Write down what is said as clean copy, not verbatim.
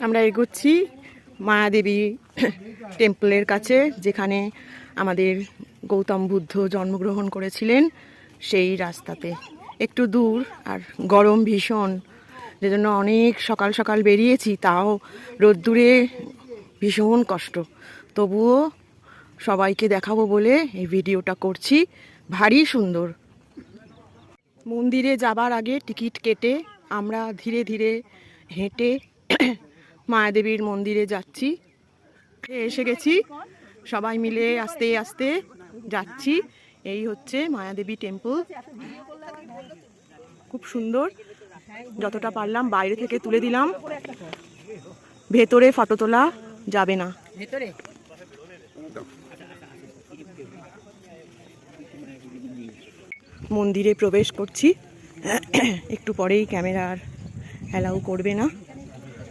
আমরা এগোচ্ছি মায়াদেবী টেম্পলের কাছে, যেখানে আমাদের গৌতম বুদ্ধ জন্মগ্রহণ করেছিলেন সেই রাস্তাতে। একটু দূর, আর গরম ভীষণ, যেজন্য অনেক সকাল সকাল বেরিয়েছি, তাও রোদ্দুরে ভীষণ কষ্ট। তবুও সবাইকে দেখাবো বলে এই ভিডিওটা করছি। ভারী সুন্দর। মন্দিরে যাবার আগে টিকিট কেটে আমরা ধীরে ধীরে হেঁটে মায়াদেবীর মন্দিরে যাচ্ছি। এসে গেছি, সবাই মিলে আস্তে আস্তে যাচ্ছি। এই হচ্ছে মায়াদেবী টেম্পল, খুব সুন্দর। যতটা পারলাম বাইরে থেকে তুলে দিলাম, ভেতরে ফটো তোলা যাবে না। মন্দিরে প্রবেশ করছি, একটু পরেই ক্যামেরার অ্যালাউ করবে না।